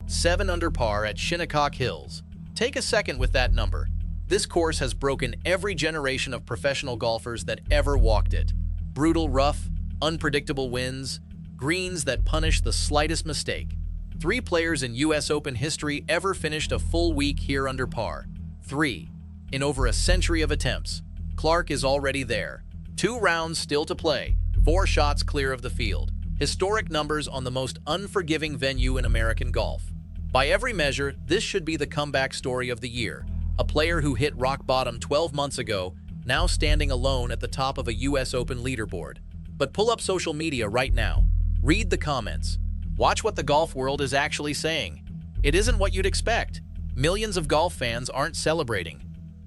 7 under par at Shinnecock Hills. Take a second with that number. This course has broken every generation of professional golfers that ever walked it. Brutal rough, unpredictable winds, greens that punish the slightest mistake. 3 players in US Open history ever finished a full week here under par. 3. In over a century of attempts. Clark is already there. 2 rounds still to play, 4 shots clear of the field. Historic numbers on the most unforgiving venue in American golf. By every measure, this should be the comeback story of the year. A player who hit rock bottom 12 months ago, now standing alone at the top of a US Open leaderboard. But pull up social media right now. Read the comments. Watch what the golf world is actually saying. It isn't what you'd expect. Millions of golf fans aren't celebrating.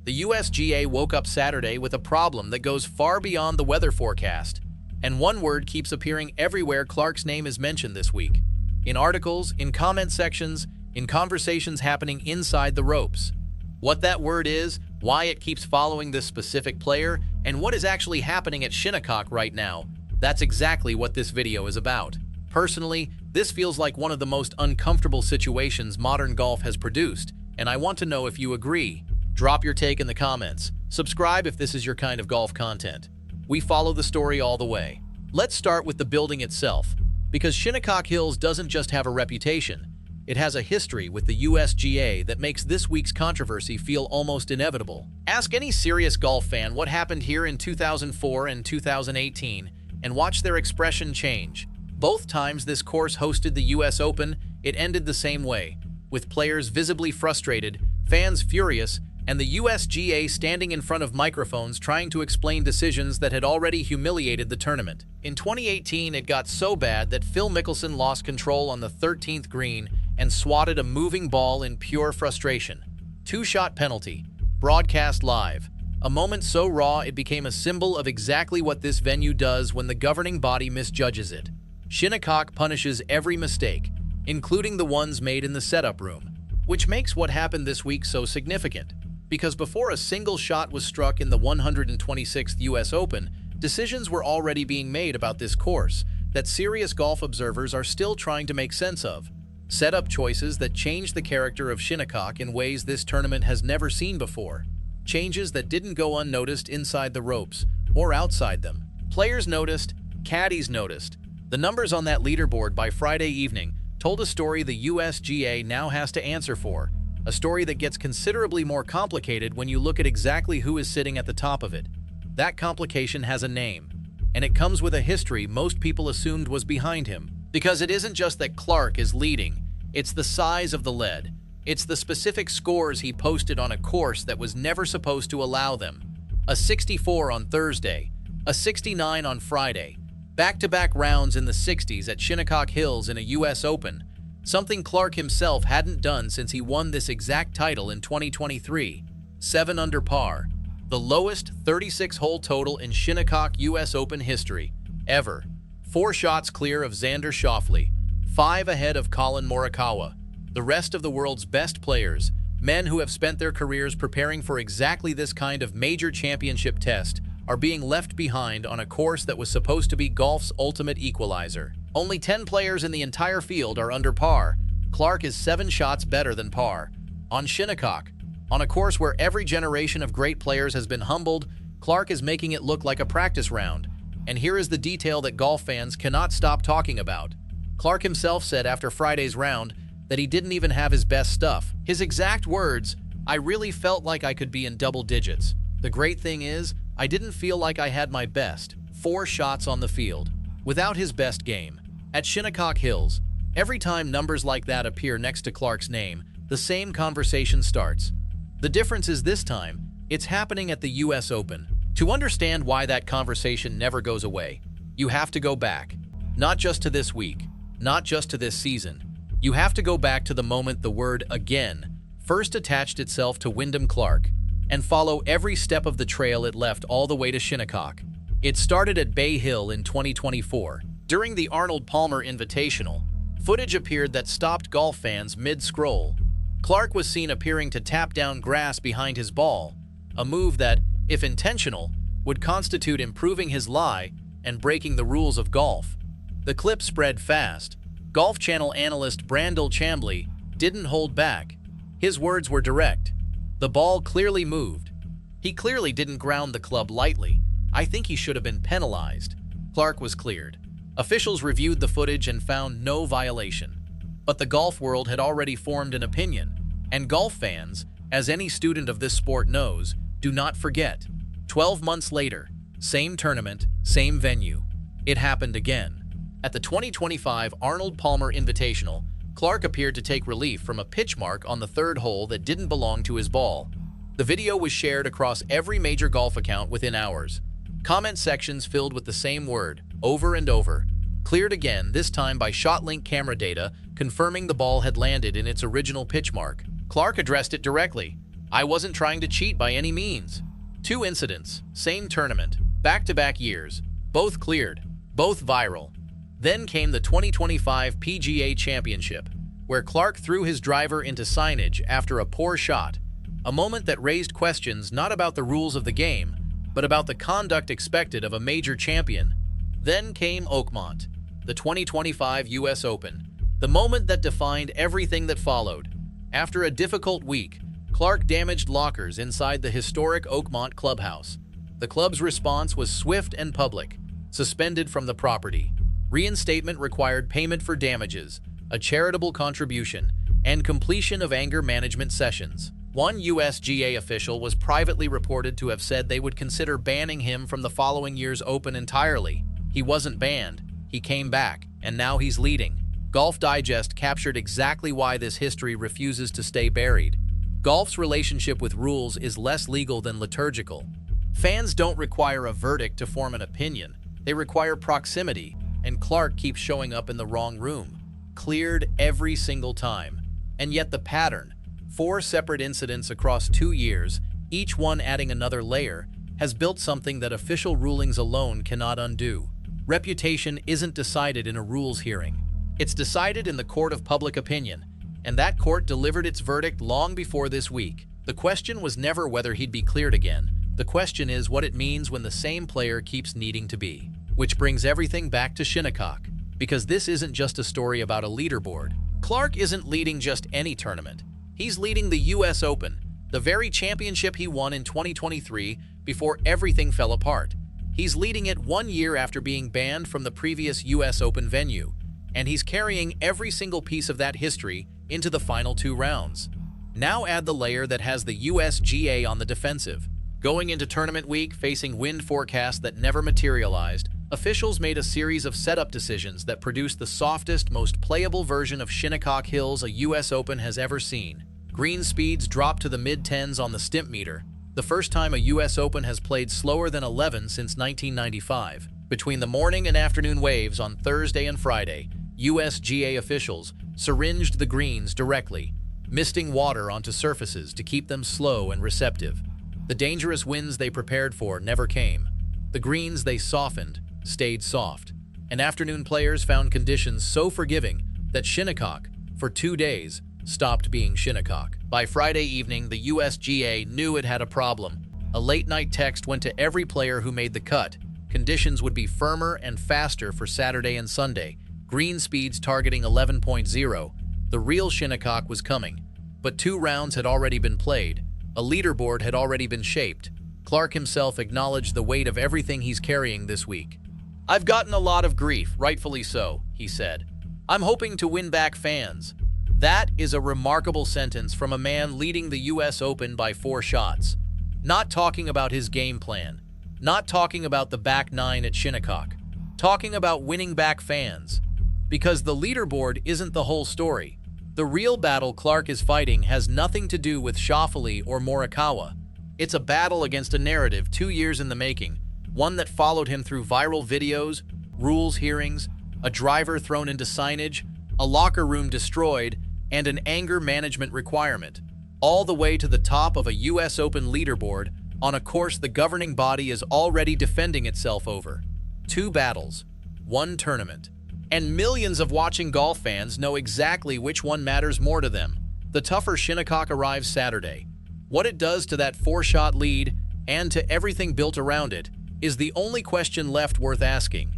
The USGA woke up Saturday with a problem that goes far beyond the weather forecast. And one word keeps appearing everywhere Clark's name is mentioned this week. In articles, in comment sections, in conversations happening inside the ropes. What that word is, why it keeps following this specific player, and what is actually happening at Shinnecock right now, that's exactly what this video is about. Personally, this feels like one of the most uncomfortable situations modern golf has produced, and I want to know if you agree. Drop your take in the comments. Subscribe if this is your kind of golf content. We follow the story all the way. Let's start with the building itself, because Shinnecock Hills doesn't just have a reputation. It has a history with the USGA that makes this week's controversy feel almost inevitable. Ask any serious golf fan what happened here in 2004 and 2018, and watch their expression change. Both times this course hosted the US Open, it ended the same way, with players visibly frustrated, fans furious, and the USGA standing in front of microphones trying to explain decisions that had already humiliated the tournament. In 2018, it got so bad that Phil Mickelson lost control on the 13th green and swatted a moving ball in pure frustration. 2-shot penalty, broadcast live. A moment so raw it became a symbol of exactly what this venue does when the governing body misjudges it. Shinnecock punishes every mistake, including the ones made in the setup room, which makes what happened this week so significant. Because before a single shot was struck in the 126th US Open, decisions were already being made about this course that serious golf observers are still trying to make sense of. Setup choices that changed the character of Shinnecock in ways this tournament has never seen before. Changes that didn't go unnoticed inside the ropes or outside them. Players noticed, caddies noticed. The numbers on that leaderboard by Friday evening told a story the USGA now has to answer for. A story that gets considerably more complicated when you look at exactly who is sitting at the top of it. That complication has a name, and it comes with a history most people assumed was behind him. Because it isn't just that Clark is leading, it's the size of the lead. It's the specific scores he posted on a course that was never supposed to allow them. A 64 on Thursday, a 69 on Friday, back-to-back rounds in the 60s at Shinnecock Hills in a US Open, something Clark himself hadn't done since he won this exact title in 2023. 7 under par, the lowest 36-hole total in Shinnecock US Open history, ever. 4 shots clear of Xander Schauffele, 5 ahead of Colin Morikawa. The rest of the world's best players, men who have spent their careers preparing for exactly this kind of major championship test, are being left behind on a course that was supposed to be golf's ultimate equalizer. Only 10 players in the entire field are under par. Clark is 7 shots better than par. On Shinnecock, on a course where every generation of great players has been humbled, Clark is making it look like a practice round. And here is the detail that golf fans cannot stop talking about. Clark himself said after Friday's round that he didn't even have his best stuff. His exact words, "I really felt like I could be in double digits. The great thing is, I didn't feel like I had my best." 4 shots on the field, without his best game. At Shinnecock Hills, every time numbers like that appear next to Clark's name, the same conversation starts. The difference is this time, it's happening at the US Open. To understand why that conversation never goes away, you have to go back. Not just to this week, not just to this season. You have to go back to the moment the word "again" first attached itself to Wyndham Clark, and follow every step of the trail it left all the way to Shinnecock. It started at Bay Hill in 2024. During the Arnold Palmer Invitational, footage appeared that stopped golf fans mid-scroll. Clark was seen appearing to tap down grass behind his ball, a move that, if intentional, would constitute improving his lie and breaking the rules of golf. The clip spread fast. Golf Channel analyst Brandel Chambly didn't hold back. His words were direct. The ball clearly moved. He clearly didn't ground the club lightly. I think he should have been penalized. Clark was cleared. Officials reviewed the footage and found no violation. But the golf world had already formed an opinion, and golf fans, as any student of this sport knows, do not forget. 12 months later, same tournament, same venue. It happened again. At the 2025 Arnold Palmer Invitational, Clark appeared to take relief from a pitch mark on the third hole that didn't belong to his ball. The video was shared across every major golf account within hours. Comment sections filled with the same word, over and over. Cleared again, this time by ShotLink camera data, confirming the ball had landed in its original pitch mark. Clark addressed it directly. I wasn't trying to cheat by any means. 2 incidents, same tournament, back-to-back years, both cleared, both viral. Then came the 2025 PGA Championship, where Clark threw his driver into signage after a poor shot, a moment that raised questions not about the rules of the game, but about the conduct expected of a major champion. Then came Oakmont, the 2025 US Open, the moment that defined everything that followed. After a difficult week, Clark damaged lockers inside the historic Oakmont clubhouse. The club's response was swift and public, suspended from the property. Reinstatement required payment for damages, a charitable contribution, and completion of anger management sessions. One USGA official was privately reported to have said they would consider banning him from the following year's Open entirely. He wasn't banned, he came back, and now he's leading. Golf Digest captured exactly why this history refuses to stay buried. Golf's relationship with rules is less legal than liturgical. Fans don't require a verdict to form an opinion. They require proximity, and Clark keeps showing up in the wrong room. Cleared every single time. And yet the pattern, 4 separate incidents across 2 years, each one adding another layer, has built something that official rulings alone cannot undo. Reputation isn't decided in a rules hearing. It's decided in the court of public opinion, and that court delivered its verdict long before this week. The question was never whether he'd be cleared again. The question is what it means when the same player keeps needing to be. Which brings everything back to Shinnecock, because this isn't just a story about a leaderboard. Clark isn't leading just any tournament. He's leading the US Open, the very championship he won in 2023 before everything fell apart. He's leading it 1 year after being banned from the previous US Open venue, and he's carrying every single piece of that history into the final 2 rounds. Now add the layer that has the USGA on the defensive. Going into tournament week, facing wind forecasts that never materialized, officials made a series of setup decisions that produced the softest, most playable version of Shinnecock Hills a US Open has ever seen. Green speeds dropped to the mid-10s on the stimp meter, the first time a US Open has played slower than 11 since 1995. Between the morning and afternoon waves on Thursday and Friday, USGA officials syringed the greens directly, misting water onto surfaces to keep them slow and receptive. The dangerous winds they prepared for never came. The greens they softened stayed soft, and afternoon players found conditions so forgiving that Shinnecock, for 2 days, stopped being Shinnecock. By Friday evening, the USGA knew it had a problem. A late-night text went to every player who made the cut. Conditions would be firmer and faster for Saturday and Sunday. Green speeds targeting 11.0. The real Shinnecock was coming. But 2 rounds had already been played. A leaderboard had already been shaped. Clark himself acknowledged the weight of everything he's carrying this week. "I've gotten a lot of grief, rightfully so," he said. "I'm hoping to win back fans." That is a remarkable sentence from a man leading the US Open by 4 shots. Not talking about his game plan. Not talking about the back 9 at Shinnecock. Talking about winning back fans. Because the leaderboard isn't the whole story. The real battle Clark is fighting has nothing to do with Scheffler or Morikawa. It's a battle against a narrative 2 years in the making, one that followed him through viral videos, rules hearings, a driver thrown into signage, a locker room destroyed, and an anger management requirement, all the way to the top of a US Open leaderboard on a course the governing body is already defending itself over. 2 battles, 1 tournament. And millions of watching golf fans know exactly which one matters more to them. The tougher Shinnecock arrives Saturday. What it does to that 4-shot lead, and to everything built around it, is the only question left worth asking.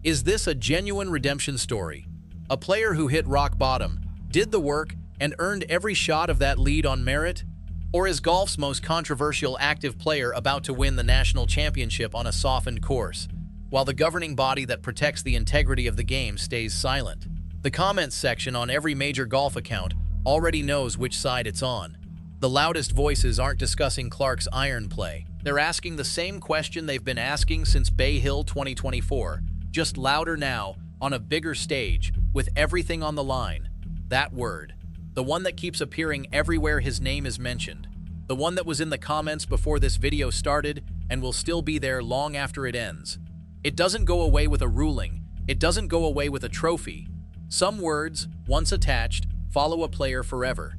Is this a genuine redemption story? A player who hit rock bottom, did the work, and earned every shot of that lead on merit? Or is golf's most controversial active player about to win the national championship on a softened course, while the governing body that protects the integrity of the game stays silent? The comments section on every major golf account already knows which side it's on. The loudest voices aren't discussing Clark's iron play. They're asking the same question they've been asking since Bay Hill 2024, just louder now, on a bigger stage, with everything on the line. That word. The one that keeps appearing everywhere his name is mentioned. The one that was in the comments before this video started and will still be there long after it ends. It doesn't go away with a ruling. It doesn't go away with a trophy. Some words, once attached, follow a player forever.